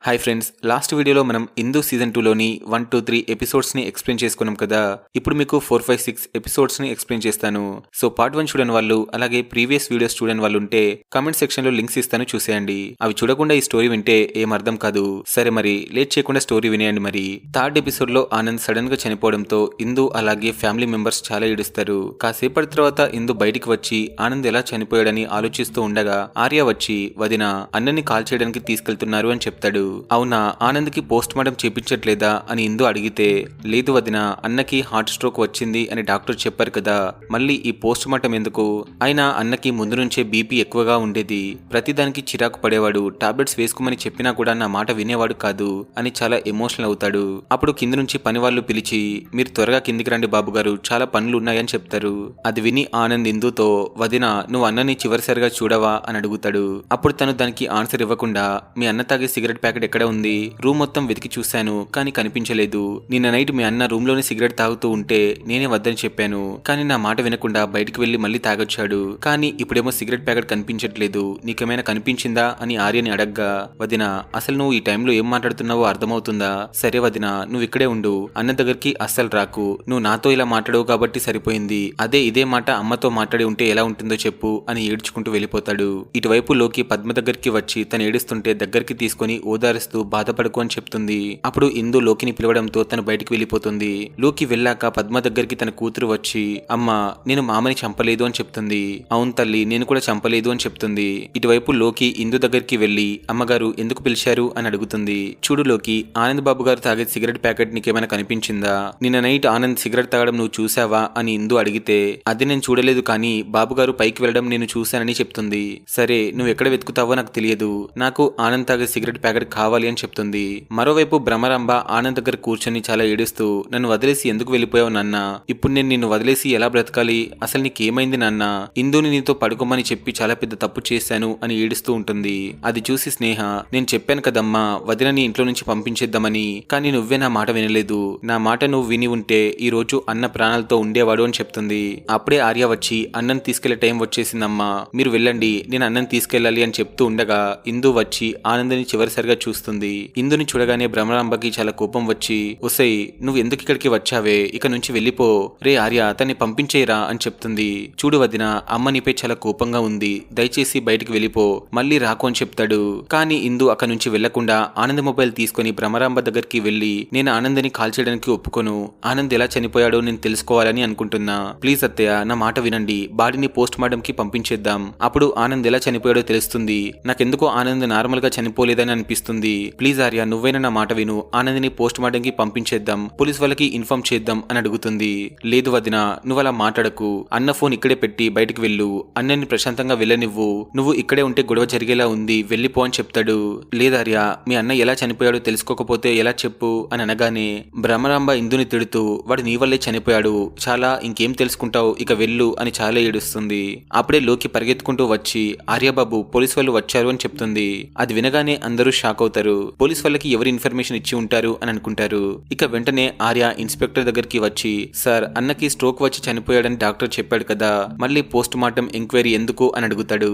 Hi friends, last వీడియోలో మనం ఇందు season 2లోని 1, 2, 3 ఎపిసోడ్స్ని explain చేసుకున్నాం కదా. ఇప్పుడు మీకు 4, 5, 6 ఎపిసోడ్స్ని ఎక్స్ప్లెయిన్ చేస్తాను. సో పార్ట్ 1 చూడని వాళ్ళు, అలాగే ప్రీవియస్ వీడియోస్ చూడని వాళ్ళు ఉంటే కామెంట్ సెక్షన్లో లింక్స్ ఇస్తాను, చూసేయండి. అవి చూడకుండా ఈ స్టోరీ వింటే ఏం అర్థం కాదు. సరే మరి లేట్ చేయకుండా స్టోరీ వినేయండి. మరి థర్డ్ ఎపిసోడ్లో ఆనంద్ సడన్ గా చనిపోవడంతో ఇందు అలాగే ఫ్యామిలీ మెంబర్స్ చాలా ఏడుస్తారు. కాసేపటి తర్వాత ఇందు బయటికి వచ్చి ఆనంద్ ఎలా చనిపోయాడని ఆలోచిస్తూ ఉండగా ఆర్య వచ్చి వదిన అన్నని కాల్ చేయడానికి తీసుకెళ్తున్నారు అని చెప్తాడు. అవునా, ఆనంద్కి పోస్ట్ మార్టం చేపించట్లేదా అని ఇందు అడిగితే, లేదు వదిన, అన్నకి హార్ట్ స్ట్రోక్ వచ్చింది అని డాక్టర్ చెప్పారు కదా, మళ్ళీ ఈ పోస్ట్ మార్టం ఎందుకు? అయినా అన్నకి ముందు నుంచే బీపీ ఎక్కువగా ఉండేది, ప్రతిదానికి చిరాకు పడేవాడు, టాబ్లెట్స్ వేసుకోమని చెప్పినా కూడా నా మాట వినేవాడు కాదు అని చాలా ఎమోషనల్ అవుతాడు. అప్పుడు కింది నుంచి పని వాళ్ళు పిలిచి, మీరు త్వరగా కిందికి రండి బాబు గారు, చాలా పనులు ఉన్నాయని చెప్తారు. అది విని ఆనంద్ ఇందుతో, వదిన నువ్వు అన్నని చివరిసారిగా చూడవా అని అడుగుతాడు. అప్పుడు తను దానికి ఆన్సర్ ఇవ్వకుండా, మీ అన్న తాగే సిగరెట్ ప్యాకెట్ ఎక్కడ ఉంది? రూమ్ మొత్తం వెతికి చూశాను కానీ కనిపించలేదు. నిన్న నైట్ మీ అన్న రూమ్ లోనే సిగరెట్ తాగుతూ ఉంటే నేనే వద్దని చెప్పాను, కానీ నా మాట వినకుండా బయటికి వెళ్లి మళ్ళీ తాగొచ్చాడు. కానీ ఇప్పుడేమో సిగరెట్ ప్యాకెట్ కనిపించట్లేదు, నీకేమైనా కనిపించిందా అని ఆర్యని అడగ్గా, వదిన అసలు నువ్వు ఈ టైంలో ఏం మాట్లాడుతున్నావో అర్థమవుతుందా? సరే వదిన, నువ్వు ఇక్కడే ఉండు, అన్న దగ్గరికి అస్సలు రాకు, నువ్వు నాతో ఇలా మాట్లాడవు కాబట్టి సరిపోయింది, అదే ఇదే మాట అమ్మతో మాట్లాడి ఉంటే ఎలా ఉంటుందో చెప్పు అని ఏడ్చుకుంటూ వెళ్ళిపోతాడు. ఇటువైపు లోకి పద్మ దగ్గరికి వచ్చి తను ఏడుస్తుంటే దగ్గరికి తీసుకుని ఓదారుస్తూ బాధపడుకో అని చెప్తుంది. అప్పుడు ఇందు లోకిని పిలవడంతో తను బయటికి వెళ్ళిపోతుంది. లోకి వెళ్ళాక పద్మ దగ్గరికి తన కూతురు వచ్చి, అమ్మా నేను మామని చంపలేదు అని చెప్తుంది. అవును తల్లి, నేను కూడా చంపలేదు అని చెప్తుంది. ఇటువైపు లోకి ఇందు దగ్గరికి వెళ్లి, అమ్మగారు ఎందుకు పిలిచారు అని అడుగుతుంది. చూడు లోకి, ఆనంద్ బాబు గారు తాగే సిగరెట్ ప్యాకెట్ నీకేమైనా కనిపించిందా? నిన్న నైట్ ఆనంద్ సిగరెట్ తాగడం నువ్వు చూసావా అని ఇందు అడిగితే, అది నేను చూడలేదు, కానీ బాబుగారు పైకి వెళ్లడం నేను చూశానని చెప్తుంది. సరే నువ్వు ఎక్కడ వెతుకుతావో నాకు తెలియదు, నాకు ఆనంద్ తాగే సిగరెట్ ప్యాకెట్ కావాలి అని చెప్తుంది. మరోవైపు భ్రమరాంబ ఆనంద్ దగ్గర కూర్చొని చాలా ఏడుస్తూ, నన్ను వదిలేసి ఎందుకు వెళ్ళిపోయావు నాన్న? ఇప్పుడు నేను నిన్ను వదిలేసి ఎలా బ్రతకాలి? అసలు నీకేమైంది నాన్న? ఇందుని నీతో పడుకోమని చెప్పి చాలా పెద్ద తప్పు చేశాను అని ఏడుస్తూ ఉంటుంది. అది చూసి స్నేహ, నేను చెప్పాను కదమ్మా వదినని ఇంట్లో నుంచి పంపించేద్దామని, కానీ నువ్వే నా మాట వినలేదు. నా మాట నువ్వు విని ఉంటే ఈ రోజు అన్న ప్రాణాలతో ఉండేవాడు అని చెప్తుంది. అప్పుడే ఆర్య వచ్చి, అన్నం తీసుకెళ్లే టైం వచ్చేసిందమ్మా, మీరు వెళ్ళండి, నేను అన్నం తీసుకెళ్లాలి అని చెప్తూ ఉండగా ఇందు వచ్చి ఆనందని చివరిసారిగా చూస్తుంది. ఇందుని చూడగానే భ్రమరాంబకి చాలా కోపం వచ్చి, ఒసై నువ్వు ఎందుకు ఇక్కడికి వచ్చావే, ఇక నుంచి వెళ్ళిపో, రే ఆర్య అతన్ని పంపించేయరా అని చెప్తుంది. చూడు వదిన, అమ్మ నీపై చాలా కోపంగా ఉంది, దయచేసి బయటికి వెళ్ళిపో, మళ్ళీ రాకు అని చెప్తాడు. కానీ ఇందు అక్కడి నుంచి వెళ్లకుండా ఆనంద్ మొబైల్ తీసుకుని భ్రమరాంబ దగ్గరికి వెళ్లి, నేను ఆనందని కాల్ చేయడానికి ఒప్పుకోను, ఆనంద్ ఎలా చనిపోయాడో నేను తెలుసుకోవాలని అనుకుంటున్నా, ప్లీజ్ అత్తయ్య నా మాట వినండి, బాడీని పోస్ట్ మార్టం కి పంపించేద్దాం, అప్పుడు ఆనంద్ ఎలా చనిపోయాడో తెలుస్తుంది, నాకెందుకో ఆనంద్ నార్మల్ గా చనిపోలేదని అనిపిస్తుంది, ప్లీజ్ ఆర్య నువ్వైనా నా మాట విను, ఆనందిని పోస్ట్ మార్టం కి పంపించేద్దాం, పోలీస్ వాళ్ళకి ఇన్ఫార్మ్ చేద్దాం అని అడుగుతుంది. లేదు వదిన, నువ్వు అలా మాట్లాడకు, అన్న ఫోన్ ఇక్కడే పెట్టి బయటికి వెళ్ళు, అన్నని ప్రశాంతంగా వెళ్ళనివ్వు, నువ్వు ఇక్కడే ఉంటే గొడవ జరిగేలా ఉంది, వెళ్ళిపో అని చెప్తాడు. లేదార్య, మీ అన్న ఎలా చనిపోయాడో తెలుసుకోకపోతే ఎలా చెప్పు అని అనగానే భ్రమరాంబ ఇందుని తిడుతూ, వాడు నీ వల్లే చనిపోయాడు, చాలా ఇంకేం తెలుసుకుంటావు, ఇక వెళ్ళు అని చాలా ఏడుస్తుంది. అప్పుడే లోకి పరిగెత్తుకుంటూ వచ్చి, ఆర్యబాబు పోలీస్ వాళ్ళు వచ్చారు అని చెప్తుంది. అది వినగానే అందరూ షాక్ అవుతారు. పోలీస్ వాళ్ళకి ఎవరు ఇన్ఫర్మేషన్ ఇచ్చి ఉంటారు అని అనుకుంటారు. ఇక వెంటనే ఆర్య ఇన్స్పెక్టర్ దగ్గరికి వచ్చి, సార్ అన్నకి స్ట్రోక్ వచ్చి చనిపోయాడని డాక్టర్ చెప్పాడు కదా, మళ్ళీ పోస్ట్ మార్టం ఎంక్వైరీ ఎందుకు అని అడుగుతాడు.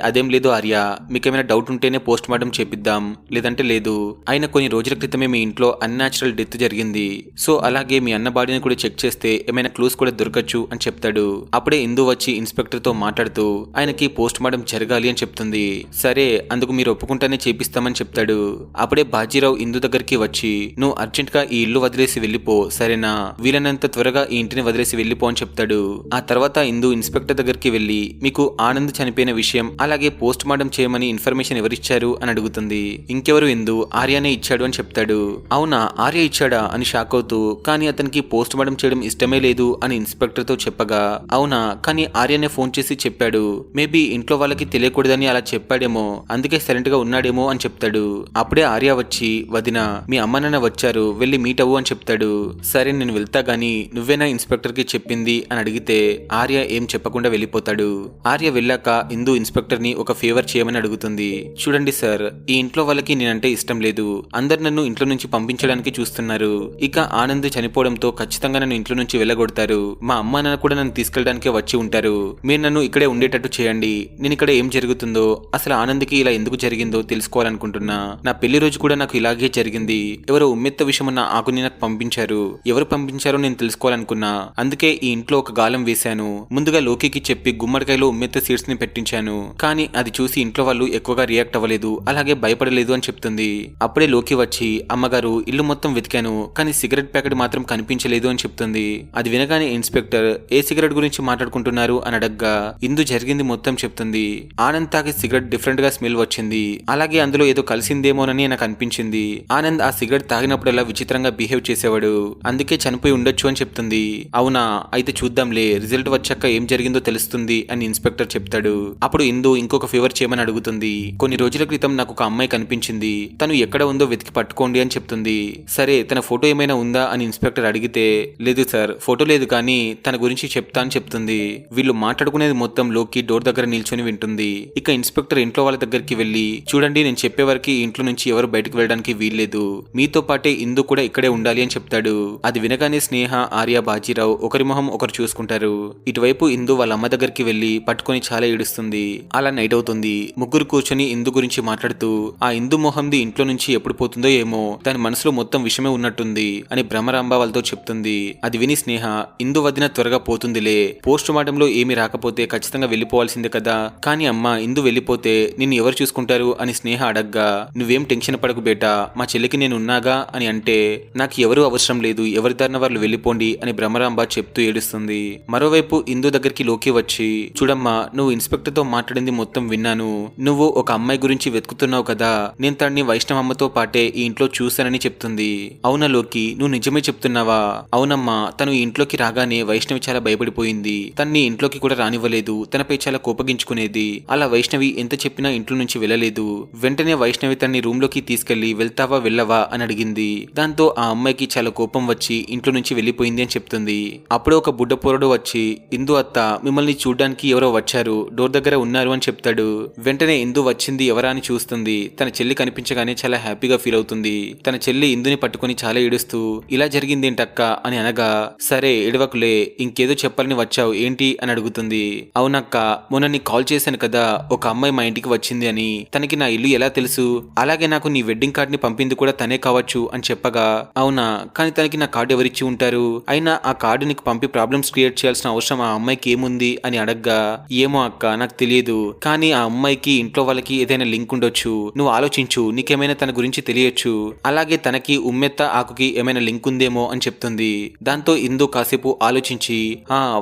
అదేం లేదు ఆర్య, మీకేమైనా డౌట్ ఉంటేనే పోస్ట్ మార్టం చేపిద్దాం, లేదంటే లేదు, ఆయన కొన్ని రోజుల క్రితమే మీ ఇంట్లో అన్యాచురల్ డెత్ జరిగింది, సో అలాగే మీ అన్న బాడీని కూడా చెక్ చేస్తే ఏమైనా క్లూస్ కూడా దొరకచ్చు అని చెప్తాడు. అప్పుడే ఇందు వచ్చి ఇన్స్పెక్టర్ తో మాట్లాడుతూ, ఆయనకి పోస్ట్ మార్టం జరగాలి అని చెప్తుంది. సరే అందుకు మీరు ఒప్పుకుంటానే చేపిస్తామని చెప్తాడు. అప్పుడే బాజీరావు ఇందు దగ్గరికి వచ్చి, నువ్వు అర్జెంట్ గా ఈ ఇల్లు వదిలేసి వెళ్ళిపో, సరేనా, వీలైనంత త్వరగా ఈ ఇంటిని వదిలేసి వెళ్ళిపో అని చెప్తాడు. ఆ తర్వాత ఇందు ఇన్స్పెక్టర్ దగ్గరికి వెళ్లి, మీకు ఆనంద్ చనిపోయిన విషయం అలాగే పోస్ట్ మార్టం చేయమని ఇన్ఫర్మేషన్ ఎవరిచ్చారు అని అడుగుతుంది. ఇంకెవరు ఇందు, ఆర్యనే ఇచ్చాడు అని చెప్తాడు. అవునా, ఆర్య ఇచ్చాడా అని షాక్ అవుతూ, కానీ అతనికి పోస్ట్ మార్టం చేయడం ఇష్టమే లేదు అని ఇన్స్పెక్టర్ తో చెప్పగా, అవునా, కానీ ఆర్యనే ఫోన్ చేసి చెప్పాడు, మేబీ ఇంట్లో వాళ్ళకి తెలియకూడదని అలా చెప్పాడేమో, అందుకే సైలెంట్ గా ఉన్నాడేమో అని చెప్తాడు. అప్పుడే ఆర్య వచ్చి, వదిన మీ అమ్మ నాన్న వచ్చారు, వెళ్ళి మీట్ అవ్వు అని చెప్తాడు. సరే నేను వెళ్తా గానీ నువ్వేనా ఇన్స్పెక్టర్ కి చెప్పింది అని అడిగితే ఆర్య ఏం చెప్పకుండా వెళ్ళిపోతాడు. ఆర్య వెళ్ళాక ఇందు ఇన్స్పెక్టర్ ని ఒక ఫేవర్ చేయమని అడుగుతుంది. చూడండి సార్, ఈ ఇంట్లో వాళ్ళకి నేనంటే ఇష్టం లేదు, అందరు నన్ను ఇంట్లో నుంచి పంపించడానికి చూస్తున్నారు, ఇక ఆనంద్ చనిపోవడంతో ఖచ్చితంగా నన్ను ఇంట్లో నుంచి వెళ్ళగొడతారు, మా అమ్మ నాన్న కూడా నన్ను తీసుకెళ్ళడానికి వచ్చి ఉంటారు, మీరు నన్ను ఇక్కడే ఉండేటట్టు చేయండి, నేను ఇక్కడ ఏం జరుగుతుందో, అసలు ఆనంద్కి ఇలా ఎందుకు జరిగిందో తెలుసుకోవాలనుకుంటున్నా, నా పెళ్లి రోజు కూడా నాకు ఇలాగే జరిగింది. ఎవరో ఉమ్మెత్త విషమున్న ఆకుని నాకు పంపించారు. ఎవరు పంపించారో నేను తెలుసుకోవాలనుకున్నా. అందుకే ఈ ఇంట్లో ఒక గాలం వేశాను. ముందుగా లోకికి చెప్పి గుమ్మడికాయలో ఉమ్మెత్త సీడ్స్ ని పెట్టించాను. కానీ అది చూసి ఇంట్లో వాళ్ళు ఎక్కువగా రియాక్ట్ అవ్వలేదు, అలాగే భయపడలేదు అని చెప్తుంది. అప్పుడే లోకి వచ్చి అమ్మగారు ఇల్లు మొత్తం వెతికాను, కానీ సిగరెట్ ప్యాకెట్ మాత్రం కనిపించలేదు అని చెప్తుంది. అది వినగానే ఇన్స్పెక్టర్ ఏ సిగరెట్ గురించి మాట్లాడుకుంటున్నారు అని అడగ్గా ఇందు జరిగింది మొత్తం చెప్తుంది. ఆనంద్ తాగే సిగరెట్ డిఫరెంట్ గా స్మెల్ వచ్చింది, అలాగే అందులో ఏదో కలిసిందేమోనని నాకు అనిపించింది. ఆనంద్ ఆ సిగరెట్ తాగినప్పుడల్లా విచిత్రంగా బిహేవ్ చేసేవాడు, అందుకే చనిపోయి ఉండొచ్చు అని చెప్తుంది. అవునా, అయితే చూద్దాంలే, రిజల్ట్ వచ్చాక ఏం జరిగిందో తెలుస్తుంది అని ఇన్స్పెక్టర్ చెప్తాడు. అప్పుడు ఇందు ఇంకొక ఫేవర్ చేయమని అడుగుతుంది. కొన్ని రోజుల క్రితం నాకు ఒక అమ్మాయి కనిపించింది, తను ఎక్కడ ఉందో వెతికి పట్టుకోండి అని చెప్తుంది. సరే, తన ఫోటో ఏమైనా ఉందా అని ఇన్స్పెక్టర్ అడిగితే లేదు సార్, ఫోటో లేదు, కానీ తన గురించి చెప్తా అని చెప్తుంది. వీళ్ళు మాట్లాడుకునేది మొత్తం లోకి డోర్ దగ్గర నిల్చొని వింటుంది. ఇక ఇన్స్పెక్టర్ ఇంట్లో వాళ్ళ దగ్గరికి వెళ్లి చూడండి, నేను చెప్పే వరకు ఇంట్లో నుంచి ఎవరు బయటకు వెళ్ళడానికి వీల్లేదు, మీతో పాటే ఇందు కూడా ఇక్కడే ఉండాలి అని చెప్తాడు. అది వినగానే స్నేహ, ఆర్య, బాజీరావు ఒకరి మొహం ఒకరు చూసుకుంటారు. ఇటువైపు ఇందు వాళ్ళ అమ్మ దగ్గరికి వెళ్లి పట్టుకొని చాలా ఏడుస్తుంది. అలా నైట్ అవుతుంది. ముగ్గురు కూర్చొని ఇందు గురించి మాట్లాడుతూ ఆ ఇందు మొహంది ఇంట్లో నుంచి ఎప్పుడు పోతుందో ఏమో, దాని మనసులో మొత్తం విషమే ఉన్నట్టుంది అని భ్రమరాంబ వాళ్ళతో చెప్తుంది. అది విని స్నేహ ఇందు వదిన త్వరగా పోతుందిలే, పోస్ట్ మార్టం లో ఏమీ రాకపోతే ఖచ్చితంగా వెళ్లిపోవాల్సిందే కదా, కానీ అమ్మ ఇందు వెళ్లిపోతే నిన్ను ఎవరు చూసుకుంటారు అని స్నేహ అడగ్గా నువ్వేం టెన్షన్ పడకు బేటా, మా చెల్లికి నేను ఉన్నాగా అని అంటే నాకు ఎవరూ అవసరం లేదు, ఎవరి దారిన వాళ్ళు వెళ్లిపోండి అని భ్రమరాంబ చెప్తూ ఏడుస్తుంది. మరోవైపు ఇందు దగ్గరికి లోకి వచ్చి చూడమ్మా, నువ్వు ఇన్స్పెక్టర్ తో మాట్లాడింది మొత్తం విన్నాను, నువ్వు ఒక అమ్మాయి గురించి వెతుకుతున్నావు కదా, నేను తనని వైష్ణవమ్మతో పాటే ఈ ఇంట్లో చూశానని చెప్తుంది. అవునా లోకి, నువ్వు నిజమే చెప్తున్నావా? అవునమ్మా, తను ఈ ఇంట్లోకి రాగానే వైష్ణవి చాలా భయపడిపోయింది, తన్ని ఇంట్లోకి కూడా రానివ్వలేదు, తనపై చాలా కోపగించుకునేది. అలా వైష్ణవి ఎంత చెప్పినా ఇంట్లో నుంచి వెళ్ళలేదు. వెంటనే వైష్ణవి తన్ని రూమ్ లోకి తీసుకెళ్లి వెళ్తావా వెళ్ళవా అని అడిగింది. దాంతో ఆ అమ్మాయికి చాలా కోపం వచ్చి ఇంట్లో నుంచి వెళ్లిపోయింది అని చెప్తుంది. అప్పుడే ఒక బుడ్డ పోరడు వచ్చి ఇందు అత్త, మిమ్మల్ని చూడ్డానికి ఎవరో వచ్చారు, డోర్ దగ్గర ఉన్నారు అని చెప్తాడు. వెంటనే ఇందు వచ్చింది ఎవరా అని చూస్తుంది. తన చెల్లి కనిపించగానే చాలా హ్యాపీగా ఫీల్ అవుతుంది. తన చెల్లి ఇందుని పట్టుకుని చాలా ఏడుస్తూ ఇలా జరిగిందేంటక్క అని అనగా సరే ఏడవకులే, ఇంకేదో చెప్పాలని వచ్చావు ఏంటి అని అడుగుతుంది. అవునక్క, మొన్న నీ కాల్ చేశాను కదా, ఒక అమ్మాయి మా ఇంటికి వచ్చింది అని, తనకి నా ఇల్లు ఎలా తెలుసు, అలాగే నాకు నీ వెడ్డింగ్ కార్డ్ ని పంపింది కూడా తనే కావచ్చు అని చెప్పగా అవునా, కానీ తనకి నా కార్డు ఎవరిచ్చి ఉంటారు, అయినా ఆ కార్డు నీకు పంపి ప్రాబ్లమ్స్ క్రియేట్ చేయాల్సిన అవసరం ఆ అమ్మాయికి ఏముంది అని అడగ్గా ఏమో అక్క, నాకు తెలియదు, కానీ ఆ అమ్మాయికి ఇంట్లో వాళ్ళకి ఏదైనా లింక్ ఉండొచ్చు, నువ్వు ఆలోచించు, నీకేమైనా తన గురించి తెలియచ్చు, అలాగే తనకి ఉమ్మెత్త ఆకుకి ఏమైనా లింక్ ఉందేమో అని చెప్తుంది. దాంతో ఇందు కాసేపు ఆలోచించి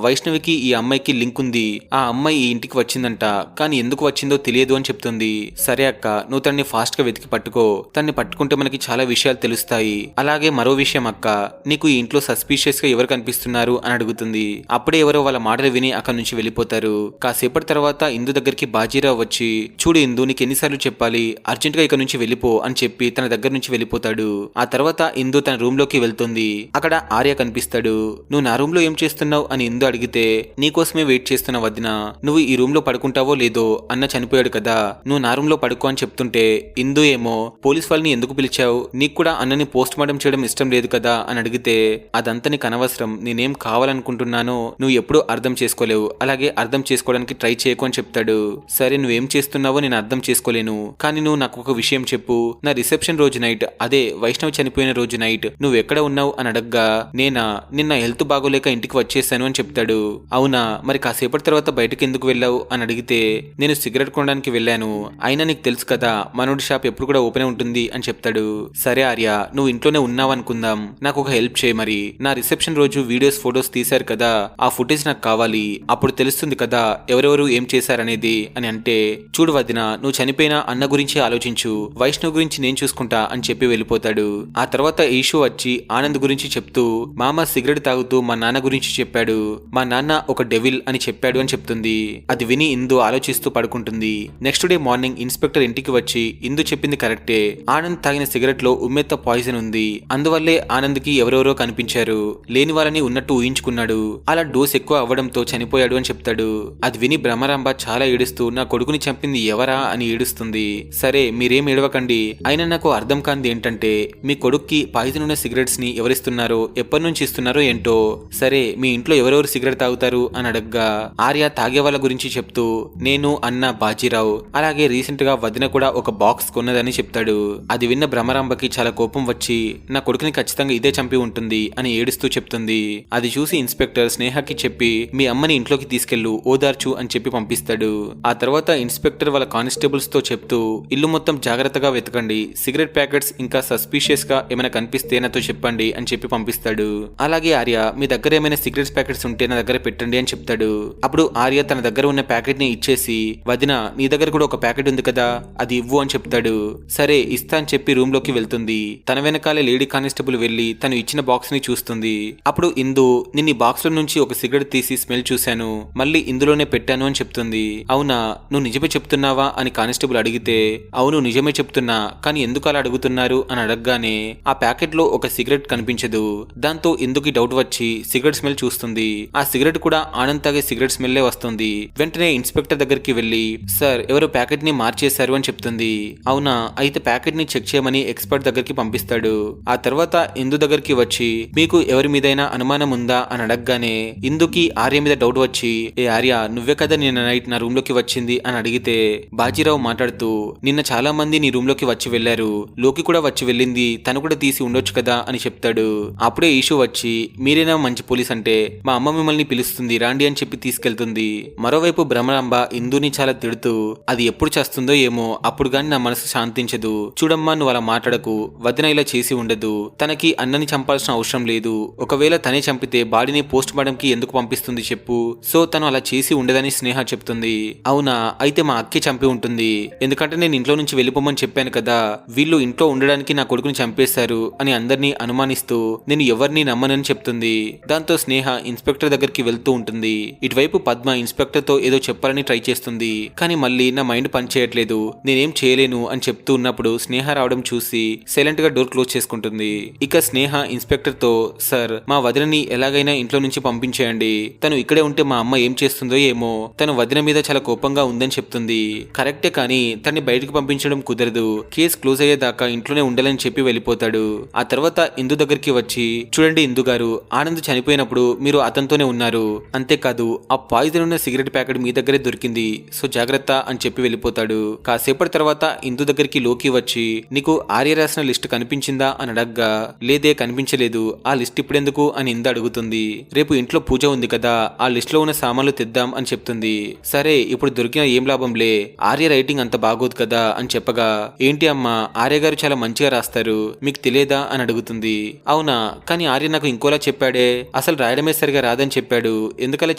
వైష్ణవికి ఈ అమ్మాయికి లింక్ ఉంది, ఆ అమ్మాయి ఈ ఇంటికి వచ్చిందంట, కానీ ఎందుకు వచ్చిందో తెలియదు అని చెప్తుంది. సరే అక్క, నువ్వు తనని ఫాస్ట్ గా వెతికి పట్టుకో, తన్ని పట్టుకుంటే మనకి చాలా విషయాలు తెలుస్తాయి. అలాగే మరో విషయం అక్క, నీకు ఈ ఇంట్లో సస్పీషియస్ గా ఎవరు కనిపిస్తున్నారు అని అడుగుతుంది. అప్పుడే ఎవరో వాళ్ళ మాటలు విని అక్కడి నుంచి వెళ్ళిపోతారు. కాసేపటి తర్వాత ఇందు దగ్గరికి బాజీరావు వచ్చి చూడు ఇందు, నీకు ఎన్నిసార్లు చెప్పాలి, అర్జెంట్ గా ఇక్కడ నుంచి వెళ్ళిపో అని చెప్పి తన దగ్గర నుంచి వెళ్ళిపోతాడు. ఆ తర్వాత ఇందు తన రూమ్ లోకి వెళ్తుంది. అక్కడ ఆర్య కనిపిస్తాడు. నువ్వు నా రూమ్ లో ఏం చేస్తున్నావు అని ఇందు అడిగితే నీకోసమే వెయిట్ చేస్తున్నా వదినా, నువ్వు ఈ రూమ్ లో పడుకుంటావో లేదో, అన్న చనిపోయాడు కదా, నువ్వు నా రూమ్ లో పడుకో అని చెప్తుంటే ఇందు ఏమో పోలీస్ వాళ్ళని ఎందుకు పిలిచావు, నీకు కూడా అన్నని పోస్ట్ మార్టం చేయడం ఇష్టం లేదు కదా అని అడిగితే అదంతా నీకు అనవసరం, నేనేం కావాలనుకుంటున్నానో నువ్వు ఎప్పుడూ అర్థం చేసుకోలేవు, అలాగే అర్థం చేసుకోవడానికి ట్రై చేయకు అని చెప్తాడు. సరే నువ్వేం చేస్తున్నావో నేను అర్థం చేసుకోలేను, కానీ నువ్వు నాకు ఒక విషయం చెప్పు, నా రిసెప్షన్ రోజు నైట్, అదే వైష్ణవ్ చనిపోయిన రోజు నైట్ నువ్వు ఎక్కడ ఉన్నావు అని అడగ్గా నేనా, నిన్న హెల్త్ బాగోలేక ఇంటికి వచ్చేసాను అని చెప్తాడు. అవునా, మరి కాసేపటి తర్వాత బయటకు ఎందుకు వెళ్ళావు అని అడిగితే నేను సిగరెట్ కొనడానికి వెళ్ళాను, అయినా నీకు తెలుసు కదా మనోడి షాప్ ఎప్పుడు కూడా ఓపెన్ ఉంటుంది అని చెప్తాడు. సరే ఆర్య, నువ్వు ఇంట్లోనే ఉన్నావు అనుకుందాం, నాకు ఒక హెల్ప్ చేయి, మరి నా రిసెప్షన్ రోజు వీడియోస్ ఫొటోస్ తీశారు కదా, ఆ ఫుటేజ్ నాకు కావాలి, అప్పుడు తెలుస్తుంది కదా ఎవరెవరు ఏం చేశారనేది అని అంటే చూడు వదిన, నువ్వు చనిపోయిన అన్న గురించి ఆలోచించు, వైష్ణవ్ గురించి నేను చూసుకుంటా అని చెప్పి వెళ్ళిపోతాడు. ఆ తర్వాత ఈషు వచ్చి ఆనంద్ గురించి చెప్తూ మామ సిగరెట్ తాగుతూ మా నాన్న గురించి చెప్పాడు, మా నాన్న ఒక డెవిల్ అని చెప్పాడు అని చెప్తుంది. అది విని ఇందు ఆలోచిస్తూ పడుకుంటుంది. నెక్స్ట్ డే మార్నింగ్ ఇన్స్పెక్టర్ ఇంటికి వచ్చి ఇందు చెప్పింది కరెక్టే, ఆనంద్ తాగిన సిగరెట్ లో ఉమ్మెత్త పాయిజన్ ఉంది, అందువల్లే ఆనంద్ కి ఎవరెవరో కనిపించారు, లేని వాళ్ళని ఉన్నట్టు ఊహించుకున్నాడు, అలా డోస్ ఎక్కువ అవ్వడంతో చనిపోయాడు అని చెప్తాడు. అది విని భ్రమరాంబ చాలా ఏడుస్తూ నా కొడుకుని చంపింది ఎవరా అని ఏడుస్తుంది. సరే మీరేం ఏడవకండి, అయినా నాకు అర్థం కాంది ఏంటంటే మీ కొడుక్కి పాయిజన్ ఉన్న సిగరెట్స్ ని ఎవరిస్తున్నారో, ఎప్పటి నుంచి ఇస్తున్నారో ఏంటో, సరే మీ ఇంట్లో ఎవరెవరు సిగరెట్ తాగుతారు అని అడగ్గా ఆర్య తాగే వాళ్ళ గురించి చెప్తూ నేను, అన్న, బాజీరావు, అలాగే రీసెంట్ గా వదిన కూడా ఒక బాక్స్ కొన్నదని చెప్తాడు. అది విన్న భ్రమరాంబకి చాలా కోపం వచ్చి నా కొడుకుని ఖచ్చితంగా ఇదే చంపి ఉంటుంది అని ఏడుస్తూ చెప్తుంది. అది చూసి ఇన్స్పెక్టర్ స్నేహకి చెప్పి మీ అమ్మని ఇంట్లోకి తీసుకెళ్ళు, ఓదార్చు అని చెప్పి పంపిస్తాడు. ఆ తర్వాత ఇన్స్పెక్టర్ వాళ్ళ కానిస్టేబుల్స్ తో చెప్తూ ఇల్లు మొత్తం జాగ్రత్తగా వెతకండి, సిగరెట్ ప్యాకెట్స్ ఇంకా సస్పీషియస్ గా ఏమైనా కనిపిస్తే నాతో చెప్పండి అని చెప్పి పంపిస్తాడు. అలాగే ఆర్య మీ దగ్గర ఏమైనా సిగరెట్స్ ప్యాకెట్స్ ఉంటే నా దగ్గర పెట్టండి అని చెప్తాడు. అప్పుడు ఆర్య తన దగ్గర ఉన్న ప్యాకెట్ ని ఇచ్చేసి వదిన నీ దగ్గర కూడా ఒక ప్యాకెట్ ఉంది కదా అది ఇవ్వు అని చెప్తాడు. సరే ఇస్తా అని చెప్పి రూమ్ లోకి వెళ్తుంది. తన వెనకాలే లేడీ కానిస్టేబుల్ వెళ్లి తను ఇచ్చిన బాక్స్ ని చూస్తుంది. అప్పుడు ఇందు నిన్ను బాక్స్ లో నుంచి ఒక సిగరెట్ తీసి స్మెల్ చూశాను, మళ్ళీ ఇందులోనే పెట్టాను అని చెప్తుంది. అవునా నువ్వు నిజమే చెప్తున్నావా అని కానిస్టేబుల్ అడిగితే అవును నిజమే చెప్తున్నా, కానీ ఎందుకు అలా అడుగుతున్నారు అని అడగగానే ఆ ప్యాకెట్ లో ఒక సిగరెట్ కనిపించదు. దాంతో ఇందుకి డౌట్ వచ్చి సిగరెట్ స్మెల్ చూస్తుంది. ఆ సిగరెట్ కూడా ఆనంద్ తాగే సిగరెట్ స్మెల్లే వస్తుంది. వెంటనే ఇన్స్పెక్టర్ దగ్గరికి వెళ్లి సార్ ఎవరో ప్యాకెట్ ని మార్చేశారు అని చెప్తుంది. అవునా అయితే ప్యాకెట్ ని చెక్ చేయమని ఎక్స్పర్ట్ దగ్గరికి పంపిస్తాడు. ఆ తర్వాత ఇందు దగ్గరికి వచ్చి మీకు ఎవరి మీదైనా అనుమానం ఉందా అని అడగగానే ఇందుకి ఆర్య మీద డౌట్ వచ్చి ఏ ఆర్య నువ్వే కదా నిన్న నైట్ నా రూమ్ లోకి వచ్చింది అని అడిగితే బాజీరావు మాట్లాడుతూ నిన్న చాలా మంది నీ రూమ్ లోకి వచ్చి వెళ్లారు, లోకి కూడా వచ్చి వెళ్ళింది, తను కూడా తీసి ఉండొచ్చు కదా అని చెప్తాడు. అప్పుడే ఇష్యూ వచ్చి మీరేనా మంచి పోలీస్ అంటే మా అమ్మ మిమ్మల్ని పిలుస్తుంది రాండి అని చెప్పి తీసుకెళ్తుంది. మరోవైపు భ్రమరాంబ ఇందుని చాలా తిడుతూ అది ఎప్పుడు చేస్తుందో ఏమో అప్పుడు గాని నా మనసు శాంతించదు, చూడమ్మా నువ్వు అలా మాట్లాడకు, వదిన ఇలా చేసి ఉండదు, తనకి అన్నని చంపాల్సిన అవసరం లేదు, ఒకవేళ తనే చంపితే బాడీని పోస్ట్ మార్టం కి ఎందుకు పంపిస్తుంది చెప్పు, సో తను అలా చేసి ఉండదని స్నేహ చెప్తుంది. అవునా అయితే మా అక్కే చంపి ఉంటుంది, ఎందుకంటే నేను ఇంట్లో నుంచి వెళ్ళిపోమని చెప్పాను కదా, వీళ్ళు ఇంట్లో ఉండడానికి నా కొడుకుని చంపేశారు అని అందరినీ అనుమానిస్తూ నేను ఎవరిని నమ్మనని చెప్తుంది. దాంతో స్నేహ ఇన్స్పెక్టర్ దగ్గరికి వెళ్తూ ఉంటుంది. ఇటువైపు పద్మ ఇన్స్పెక్టర్ తో ఏదో చెప్పాలని ట్రై చేస్తుంది, కానీ మళ్ళీ నా మైండ్ పని చేయట్లేదు, నేనేం చేయలేను అని చెప్తూ ఉన్నప్పుడు స్నేహ రావడం చూసి సైలెంట్ గా డోర్ క్లోజ్ చేసుకుంటుంది. ఇక స్నేహ ఇన్స్పెక్టర్ తో సార్ మా వదినని ఎలాగైనా ఇంట్లో నుంచి పంపించేయండి, తను ఇక్కడే ఉంటే మా అమ్మ ఏం చేస్తుందో ఏమో, తను వదిన మీద చాలా కోపంగా ఉందని చెప్తుంది. కరెక్టే కానీ తన్ని బయటకు పంపించడం కుదరదు, కేసు క్లోజ్ అయ్యేదాకా ఇంట్లోనే ఉండాలని చెప్పి వెళ్ళిపోతాడు. ఆ తర్వాత ఇందు దగ్గరికి వచ్చి చూడండి ఇందు గారు, ఆనంద్ చనిపోయినప్పుడు మీరు అతనితోనే ఉన్నారు, అంతేకాదు ఆ పాయిజన్ ఉన్న సిగరెట్ ప్యాకెట్ మీ దగ్గరే దొరికింది, సో జాగ్రత్త అని చెప్పి వెళ్ళిపోతాడు. కాసేపటి తర్వాత ఇందు దగ్గరికి లోకి వచ్చి నీకు ఆర్య రాసిన లిస్ట్ కనిపించిందా అని అడగ్గా లేదే కనిపించలేదు, ఆ లిస్ట్ ఇప్పుడెందుకు అని ఇందు అడుగుతుంది. రేపు ఇంట్లో పూజ ఉంది కదా ఆ లిస్ట్ లో ఉన్న సామాన్లు తెద్దాం అని చెప్తుంది. సరే ఇప్పుడు దొరికిన ఏం లాభంలే, ఆర్య రైటింగ్ అంత బాగోదు కదా అని చెప్పగా ఏంటి అమ్మా ఆర్య గారు చాలా మంచిగా రాస్తారు మీకు తెలియదా అని అడుగుతుంది. అవునా కానీ ఆర్య నాకు ఇంకోలా చెప్పాడే, అసలు రాయడమే సరిగా రాదని చెప్పాడు, ఎందుకలా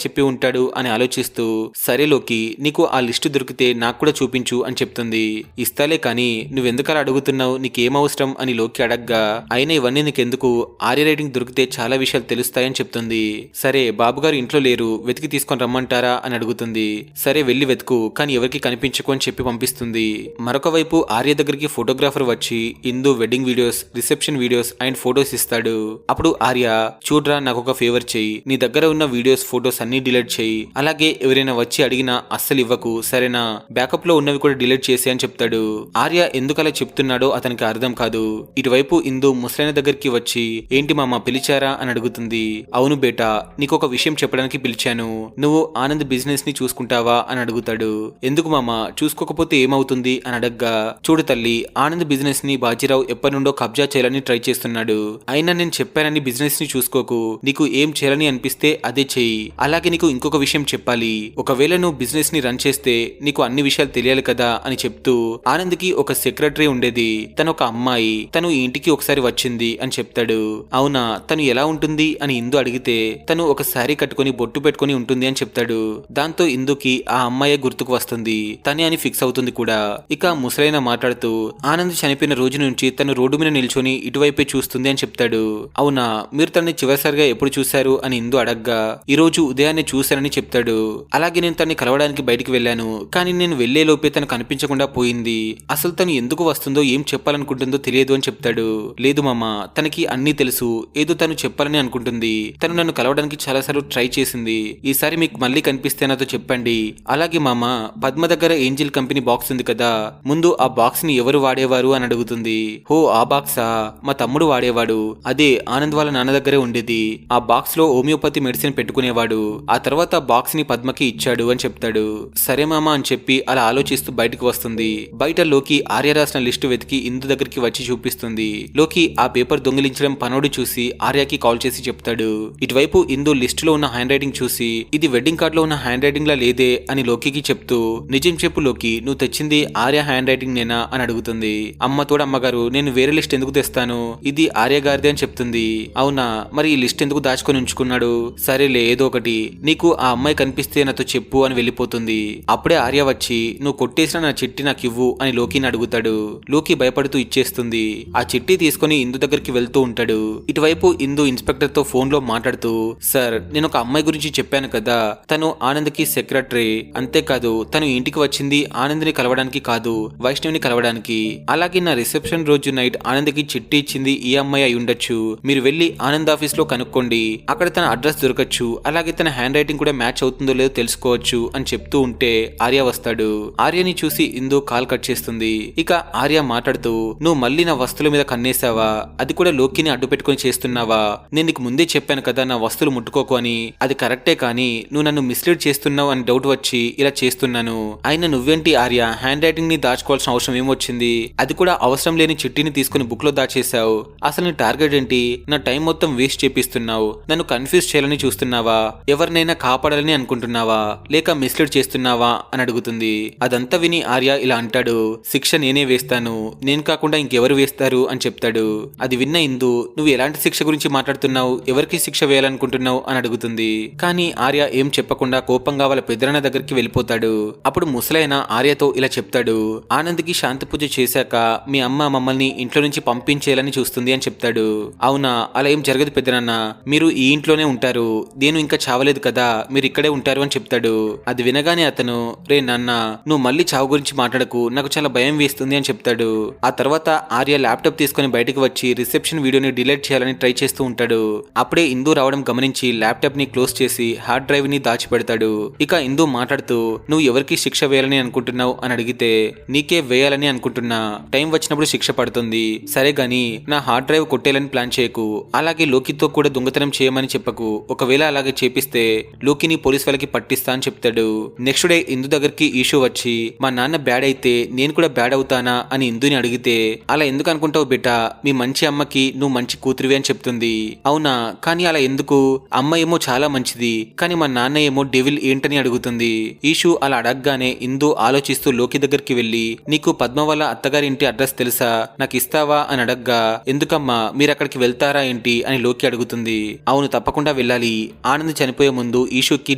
చెప్పి ఉంటాడు అని ఆలోచిస్తూ సరేలోకి నీకు ఆ లిస్టు దొరికితే నాకు కూడా చూపించు అని చెప్తుంది. ఇస్తాలే కానీ నువ్వెందుకలా అడుగుతున్నావు, నీకేం అవసరం అని లోకి అడగ్గా అయినా ఇవన్నీ నీకెందుకు, ఆర్య రైటింగ్ దొరికితే చాలా విషయాలు తెలుస్తాయని చెప్తుంది. సరే బాబుగారు ఇంట్లో లేరు, వెతికి తీసుకొని రమ్మంటారా అని అడుగుతుంది. సరే వెళ్లి వెతుకు కానీ ఎవరికి కనిపించకు అని చెప్పి పంపిస్తుంది. మరొక వైపు ఆర్య దగ్గరికి ఫోటోగ్రాఫర్ వచ్చి Indu wedding videos, reception videos and photos ఇస్తాడు. అప్పుడు ఆర్య చూడరా నాకు ఒక ఫేవర్ చెయ్యి, నీ దగ్గర ఉన్న వీడియోస్ ఫోటోస్ అన్ని డిలీట్ చెయ్యి, అలాగే ఎవరైనా వచ్చి అడిగినా అస్సలు ఇవ్వకు సరేనా, బ్యాకప్ లో ఉన్నవి కూడా డిలీట్ చేసి అని చెప్తాడు. ఆర్య ఎందుకలా చెప్తున్నాడో అతనికి అర్థం కాదు. ఇటువైపు ఇందు ముసలైన దగ్గరికి వచ్చి ఏంటి మామ పిలిచారా అని అడుగుతుంది. అవును బేటా నీకు ఒక విషయం చెప్పడానికి పిలిచాను, నువ్వు ఆనంద్ బిజినెస్ ని చూసుకుంటావా అని అడుగుతాడు. ఎందుకు మామ చూసుకోకపోతే ఏమవుతుంది అని అడగ్గా చూడు తల్లి ఆనంద్ బిజినెస్ ని బాజీరావు ఎప్పటి నుండో కబ్జా చేయాలని ట్రై చేస్తున్నాడు, అయినా నేను చెప్పానని బిజినెస్ ని చూసుకోకు, నీకు ఏం చేయాలని అనిపిస్తే అదే చెయ్యి, అలాగే నీకు ఇంకొక విషయం చెప్పాలి, ఒకవేళ నువ్వు బిజినెస్ ని రన్ చేస్తే నీకు అన్ని విషయాలు తెలియాలి కదా అని చెప్తూ ఆనంద్ కి ఒక సెక్రటరీ ఉండేది, తను ఒక అమ్మాయి, తను ఈ ఇంటికి ఒకసారి వచ్చింది అని చెప్తాడు. అవునా తను ఎలా ఉంటుంది అని ఇందు అడిగితే తను ఒక శారీ కట్టుకుని బొట్టు పెట్టుకుని ఉంటుంది అని చెప్తాడు. దాంతో ఇందుకి ఆ అమ్మాయే గుర్తుకు వస్తుంది, తనే అని ఫిక్స్ అవుతుంది కూడా. ఇక ముసలైన మాట్లాడుతూ ఆనంద్ చనిపోయిన రోజు నుంచి తను రోడ్డు మీద నిల్చొని ఇటువైపే చూస్తుంది అని చెప్తాడు. అవునా మీరు తనని చివరిసారిగా ఎప్పుడు చూశారు అని ఇందు అడగ్గా ఈ రోజు ఉదయాన్నే చూశానని చెప్తాడు. అలాగే నేను తనని కలవడానికి బయటికి వెళ్ళాను, కానీ నేను వెళ్లే లోపే తను కనిపించకుండా పోయింది, అసలు తను ఎందుకు వస్తుందో ఏం చెప్పాలనుకుంటుందో తెలియదు అని చెప్తాడు. లేదు మామ తనకి అన్ని తెలుసు, ఏదో తను చెప్పాలని అనుకుంటుంది, తను నన్ను కలవడానికి చాలా సార్లు ట్రై చేసింది, ఈసారి మీకు మళ్ళీ కనిపిస్తే నాతో చెప్పండి. అలాగే మామ పద్మ దగ్గర ఏంజిల్ కంపెనీ బాక్స్ ఉంది కదా, ముందు ఆ బాక్స్ ని ఎవరు వాడేవారు అని అడుగుతుంది. హో ఆ బాక్సా మా తమ్ముడు వాడేవాడు, అదే ఆనంద్ వాళ్ళ నాన్న దగ్గరే ఉండేది, ఆ బాక్స్ లో హోమియోపతి మెడిసిన్ పెట్టుకునేవాడు, ఆ తర్వాత ఆ బాక్స్ ని పద్మకి ఇచ్చాడు అని చెప్తాడు. సరే మామ అని చెప్పి అలా ఆలోచిస్తూ బయటకు వస్తుంది. బయట బయట లోకి ఆర్య రాసిన లిస్టు వెతికి ఇందు దగ్గరికి వచ్చి చూపిస్తుంది. లోకి ఆ పేపర్ దొంగిలించడం పనోడు చూసి ఆర్యకి కాల్ చేసి చెప్తాడు. ఇటువైపు ఇందు లిస్టులో ఉన్న హ్యాండ్ రైటింగ్ చూసి ఇది వెడ్డింగ్ కార్డ్ లో ఉన్న హ్యాండ్ రైటింగ్ లా లేదే అని లోకికి చెప్తూ నిజం చెప్పు లోకి, నువ్వు తెచ్చింది ఆర్య హ్యాండ్ రైటింగ్ నేనా అని అడుగుతుంది. అమ్మ తోడు అమ్మగారు, నేను వేరే లిస్ట్ ఎందుకు తెస్తాను, ఇది ఆర్య గారిదే అని చెప్తుంది. అవునా, మరి ఈ లిస్ట్ ఎందుకు దాచుకొని ఉంచుకున్నాడు, సరేలే ఏదో ఒకటి, నీకు ఆ అమ్మాయి కనిపిస్తే నాతో చెప్పు అని వెళ్ళిపోతుంది. అప్పుడే ఆర్య వచ్చి నువ్వు కొట్టేసిన నా చిట్టి నాకు ఇవ్వు అని లోకిని అడుగుతాడు. లోకి భయపడుతూ ఇచ్చేస్తుంది. ఆ చిట్టి తీసుకుని ఇందు దగ్గరికి వెళ్తూ ఉంటాడు. ఇటువైపు ఇందు ఇన్స్పెక్టర్ తో ఫోన్ లో మాట్లాడుతూ, సార్ నేను ఒక అమ్మాయి గురించి చెప్పాను కదా, తను ఆనంద్కి సెక్రటరీ, అంతేకాదు తను ఇంటికి వచ్చింది ఆనంద్ని కలవడానికి కాదు, వైష్ణవిని కలవడానికి. అలాగే నా రిసెప్షన్ రోజు నైట్ ఆనంద్కి చిట్టి ఇచ్చింది ఈ అమ్మాయి అయి ఉండొచ్చు, మీరు వెళ్లి ఆనంద్ ఆఫీస్ లో కనుక్కోండి, అక్కడ తన అడ్రస్ దొరకచ్చు, అలాగే తన హ్యాండ్ రైటింగ్ కూడా మ్యాచ్ అవుతుందో లేదో తెలుసుకోవచ్చు అని చెప్తూ ఉంటే ఆర్య వస్తాడు. ఆర్యని చూసి ఇందు కాల్ కట్ చేస్తుంది. ఇక ఆర్య మాట్లాడుతూ, నువ్వు మళ్ళీ నా వస్తువుల మీద కన్నేసావా, అది కూడా లోకిని అడ్డు పెట్టుకుని చేస్తున్నావా, నేను నీకు ముందే చెప్పాను కదా నా వస్తువులు ముట్టుకోకు అని, అది కరెక్టే కానీ నువ్వు నన్ను మిస్లీడ్ చేస్తున్నావు అని డౌట్ వచ్చి ఇలా చేస్తున్నాను. అయినా నువ్వేంటి ఆర్య హ్యాండ్ రైటింగ్ ని దాచుకోవాల్సిన అవసరం ఏమొచ్చింది, అది కూడా అవసరం లేని చిట్టిని తీసుకుని బుక్ లో దాచేశావు, అసలు నీ టార్గెట్ ఏంటి, నా టైం మొత్తం వేస్ట్ చేపిస్తున్నావు, నన్ను కన్ఫ్యూజ్ చేయాలని చూస్తున్నావా, ఎవరినైనా కాపాడాలని అనుకుంటున్నావా, లేక మిస్లీడ్ చేస్తున్నావా అని అడుగుతుంది. అదంతా విని ఆర్య ఇలా అంటాడు, శిక్ష నేనే వేస్తాను, నేను కాకుండా ఇంకెవరు వేస్తారు అని చెప్తాడు. అది విన్న ఇందు, నువ్వు ఎలాంటి శిక్ష గురించి మాట్లాడుతున్నావు, ఎవరికి శిక్ష వేయాలనుకుంటున్నావు అని అడుగుతుంది. కానీ ఆర్య ఏం చెప్పకుండా కోపంగా వాళ్ళ పెద్దరన్న దగ్గరికి వెళ్ళిపోతాడు. అప్పుడు ముసలైన ఆర్యతో ఇలా చెప్తాడు, ఆనంద్కి శాంతి పూజ చేశాక మీ అమ్మ మమ్మల్ని ఇంట్లో నుంచి పంపించేయాలని చూస్తుంది అని చెప్తాడు. అవునా, అలా ఏం జరగదు పెద్దనాన్న, మీరు ఈ ఇంట్లోనే ఉంటారు, నేను ఇంకా చావలేదు కదా, మీరు ఇక్కడే ఉంటారు అని చెప్తాడు. అది వినగానే అతను, రే నాన్న నువ్వు మళ్ళీ చావు గురించి మాట్లాడకు, నాకు చాలా భయం వేస్తుంది అని చెప్తాడు. ఆ తర్వాత ఆర్య ల్యాప్టాప్ తీసుకుని బయటకు వచ్చి రిసెప్షన్ వీడియోని డిలీట్ చేయాలని ట్రై చేస్తూ ఉంటాడు. అప్పుడే ఇందు రావడం గమనించి ల్యాప్టాప్ ని క్లోజ్ చేసి హార్డ్ డ్రైవ్ ని దాచిపెడతాడు. ఇక ఇందు మాట్లాడుతూ, నువ్వు ఎవరికి శిక్ష వేయాలని అనుకుంటున్నావు అని అడిగితే, నీకే వేయాలని అనుకుంటున్నా, టైం వచ్చినప్పుడు శిక్ష పడుతుంది, సరే గాని నా హార్డ్ డ్రైవ్ కొట్టేయాలని ప్లాన్ చేయకు, అలాగే లోకితో కూడా దొంగతనం చేయమని చెప్పకు, ఒకవేళ అలాగే చేపిస్తే లోకిని పోలీస్ వాళ్ళకి పట్టిస్తా అని చెప్తాడు. నెక్స్ట్ డే ఇందు దగ్గరికి ఈషు వచ్చి, మా నాన్న బ్యాడ్ అయితే నేను కూడా బ్యాడ్ అవుతానా అని ఇందుని అడిగితే, అలా ఎందుకు అనుకుంటావు బిడ్డ, మీ మంచి అమ్మకి నువ్వు మంచి కూతురివి అని చెప్తుంది. అవునా, కానీ అలా ఎందుకు, అమ్మ ఏమో చాలా మంచిది, కానీ మా నాన్న ఏమో డెవిల్ ఏంటని అడుగుతుంది. ఈషు అలా అడగగానే ఇందు ఆలోచిస్తూ లోకి దగ్గరికి వెళ్లి, నీకు పద్మ వాళ్ళ అత్తగారి ఇంటి అడ్రస్ తెలుసా, నాకు ఇస్తావా అని అడగ్గా, ఎందుకమ్మా మీరు అక్కడికి వెళ్తారా ఏంటి అని లోకి అడుగుతుంది. అవును తప్పకుండా వెళ్ళాలి, ఆనంద్ చనిపోయే ముందు ఈషుకి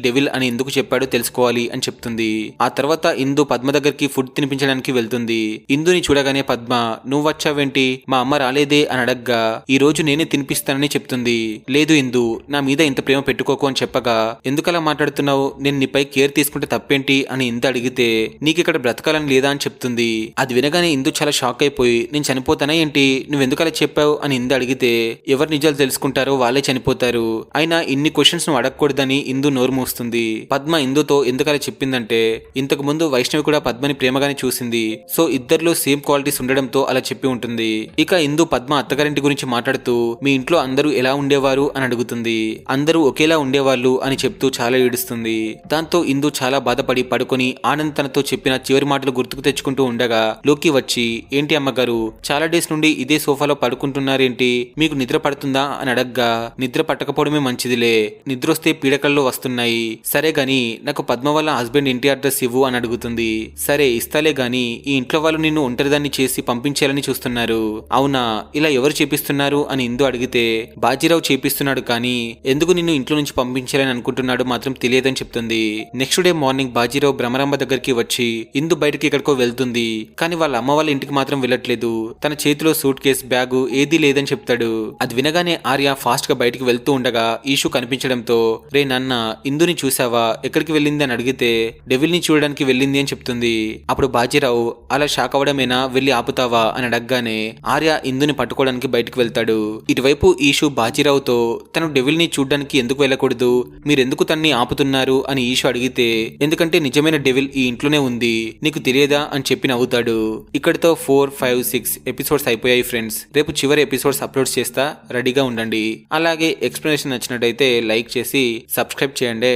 డెవిల్ అని ఎందుకు చెప్పాడో తెలుసుకోవాలి అని చెప్తుంది. ఆ తర్వాత ఇందు పద్మ దగ్గరికి ఫుడ్ తినిపించడానికి వెళ్తుంది. ఇందుని చూడగానే పద్మ, నువ్వు వచ్చావేంటి, మా అమ్మ రాలేదే అని అడగ్గా, ఈ రోజు నేనే తినిపిస్తానని చెప్తుంది. లేదు ఇందు, నా మీద ఇంత ప్రేమ పెట్టుకోకు అని చెప్పగా, ఎందుకలా మాట్లాడుతున్నావు, నేను నీపై కేర్ తీసుకుంటే తప్పేంటి అని ఇందు అడిగితే, నీకిక్కడ బ్రతకాలని లేదా అని చెప్తుంది. అది వినగానే ఇందు చాలా షాక్ అయిపోయి, నేను చనిపోతానా ఏంటి, నువ్వెందుకలా చెప్పావు అని ఇందు అడిగితే, ఎవరు నిజాలు తెలుసుకుంటారో వాళ్ళే చనిపోతారు, అయినా ఇన్ని క్వశ్చన్స్ నువ్వు అడగకూడదని ఇందు నోరు మూస్తుంది. పద్మ ఇందుతో ఎందుకలా చెప్పిందంటే, ఇంతకు ముందు వైష్ణవి కూడా పద్మని ప్రేమగానే చూసింది, సో ఇద్దరిలో సేమ్ క్వాలిటీస్ ఉండడంతో అలా చెప్పి ఉంటుంది. ఇక ఇందు పద్మ అత్తగారింటి గురించి మాట్లాడుతూ, మీ ఇంట్లో అందరూ ఎలా ఉండేవారు అని అడుగుతుంది. అందరూ ఒకేలా ఉండేవాళ్ళు అని చెప్తూ చాలా ఏడుస్తుంది. దాంతో ఇందు చాలా బాధపడి పడుకొని ఆనంద్ తనతో చెప్పిన చివరి మాటలు గుర్తుకు తెచ్చుకుంటూ ఉండగా లోకి వచ్చి, ఏంటి అమ్మగారు చాలా డేస్ నుండి ఇదే సోఫాలో పడుకుంటున్నారేంటి, మీకు నిద్ర పడుతుందా అని అడగ్గా, నిద్ర పట్టకపోవడమే మంచిదిలే, నిద్రొస్తే పీడకల్లో వస్తున్నాయి, సరే గాని నాకు పద్మ వాళ్ళ హస్బెండ్ ఇంటి అడ్రస్ ఇవ్వు అని అడుగుతుంది. సరే ఇస్తాలే గాని ఈ ఇంట్లో వాళ్ళు నిన్ను ఒంటరిదాన్ని చేసి పంపించేయాలని చూస్తున్నారు, అవునా, ఇలా ఎవరు చేపిస్తున్నారు అని ఇందు అడిగితే, బాజీరావు చేపిస్తున్నాడు, కానీ ఎందుకు నిన్ను ఇంట్లో నుంచి పంపించాలని అనుకుంటున్నాడు మాత్రం తెలియదని చెప్తుంది. Next day morning Bajirao Bhramaramba దగ్గరికి వచ్చి, ఇందు బయటకి ఎక్కడికో వెళ్తుంది, కానీ వాళ్ళ అమ్మ వాళ్ళ ఇంటికి మాత్రం వెళ్ళట్లేదు, తన చేతిలో సూట్ కేస్ బ్యాగు ఏదీ లేదని చెప్తాడు. అది వినగానే ఆర్య ఫాస్ట్ గా బయటికి వెళ్తూ ఉండగా ఈషు కనిపించడంతో, రే నాన్న ఇందుని చూసావా, ఎక్కడికి వెళ్ళింది అని అడిగితే, డెవిల్ ని చూడడానికి వెళ్ళింది అని చెప్తుంది. అప్పుడు బాజీరావు, అలా షాక్ అవడమేనా, వెళ్ళి ఆపుతావా అని అడగగానే ఆర్య ఇందుని పట్టుకోవడానికి బయటకు వెళ్తాడు. ఇటువైపు ఈషు బాజీరావుతో, తను డెవిల్ ని చూడడానికి ఎందుకు వెళ్ళకూడదు, మీరెందుకు తన్ని ఆపుతున్నారు అని ఈషు అడిగితే, ఎందుకంటే నిజమైన డెవిల్ ఈ ఇంట్లోనే ఉంది, నీకు తెలియదా అని చెప్పి నవ్వుతాడు. ఇక్కడితో 4, 5, 6 ఎపిసోడ్స్ అయిపోయాయి ఫ్రెండ్స్. రేపు చివరి ఎపిసోడ్స్ అప్లోడ్ చేస్తా, రెడీగా ఉండండి. అలాగే ఎక్స్ప్లెనేషన్ నచ్చినట్టయితే లైక్ చేసి సబ్స్క్రైబ్ చేయండి.